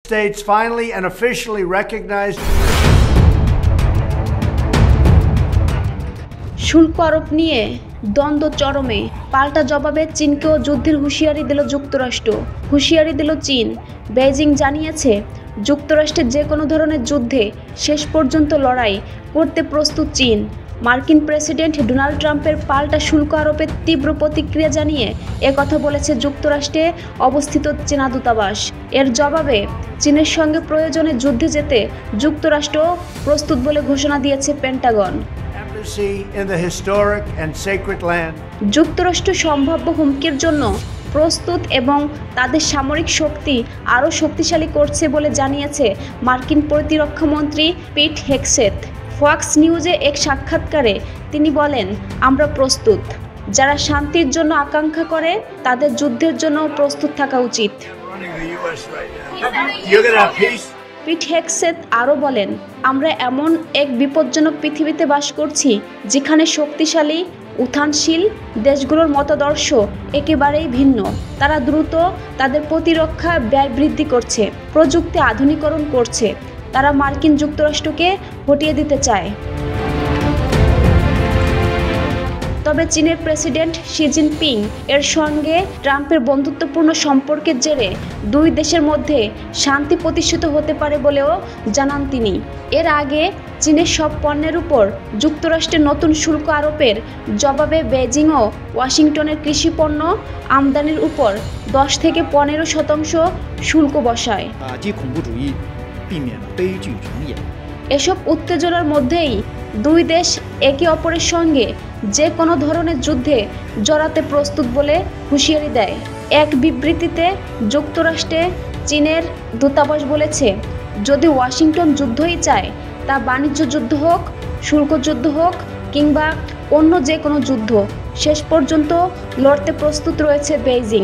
States finally and officially recognized শুল্ক আরোপ নিয়ে দ্বন্দ্ব চরমে, পাল্টা জবাবে চীনকেও যুদ্ধের হুঁশিয়ারি দিল যুক্তরাষ্ট্র। হুঁশিয়ারি দিল চীন। বেইজিং জানিয়েছে যুক্তরাষ্ট্রের যে কোনো ধরনের যুদ্ধে শেষ পর্যন্ত লড়াই করতে প্রস্তুত চীন। মার্কিন প্রেসিডেন্ট ডোনাল্ড ট্রাম্পের পাল্টা শুল্ক আরোপের তীব্র প্রতিক্রিয়া জানিয়ে একথা বলেছে যুক্তরাষ্ট্রে অবস্থিত চীনা দূতাবাস। এর জবাবে চীনের সঙ্গে প্রয়োজনে যুদ্ধে যেতে যুক্তরাষ্ট্র প্রস্তুত বলে ঘোষণা দিয়েছে Pentagon. in the historic and sacred land. যুক্তরাষ্ট্র সম্ভাব্য হুমকির জন্য প্রস্তুত এবং তাদের সামরিক শক্তি আরও শক্তিশালী করছে বলে জানিয়েছে মার্কিন প্রতিরক্ষামন্ত্রী পিট হেগসেথ। ফক্স নিউজে এক সাক্ষাৎকারে তিনি বলেন, আমরা প্রস্তুত। যারা শান্তির জন্য আকাঙ্ক্ষা করে তাদের যুদ্ধের জন্য প্রস্তুত থাকা উচিত। পিট হেগসেথ আরও বলেন, আমরা এমন এক বিপজ্জনক পৃথিবীতে বাস করছি যেখানে শক্তিশালী উত্থানশীল দেশগুলোর মতাদর্শ একেবারেই ভিন্ন। তারা দ্রুত তাদের প্রতিরক্ষা ব্যয় বৃদ্ধি করছে, প্রযুক্তি আধুনিকরণ করছে। তারা মার্কিন যুক্তরাষ্ট্রকে হটিয়ে দিতে চায়। তবে চীনের প্রেসিডেন্ট শি জিনপিং এর সঙ্গে ট্রাম্পের বন্ধুত্বপূর্ণ সম্পর্কের জেরে দুই দেশের মধ্যে শান্তি প্রতিষ্ঠিত হতে পারে বলেও জানান তিনি। এর আগে চীনের সব পণ্যের উপর যুক্তরাষ্ট্রের নতুন শুল্ক আরোপের জবাবে বেইজিং ও ওয়াশিংটনের কৃষি পণ্য আমদানির উপর 10 থেকে 15% শুল্ক বসায়। এসব উত্তেজনার মধ্যেই দুই দেশ একে অপরের সঙ্গে যে কোনো ধরনের যুদ্ধে জড়াতে প্রস্তুত বলে হুঁশিয়ারি দেয়। এক বিবৃতিতে যুক্তরাষ্ট্রে চীনের দূতাবাস বলেছে, যদি ওয়াশিংটন যুদ্ধই চায়, তা বাণিজ্য যুদ্ধ হোক, শুল্ক যুদ্ধ হোক কিংবা অন্য যে কোনো যুদ্ধ, শেষ পর্যন্ত লড়তে প্রস্তুত রয়েছে বেইজিং।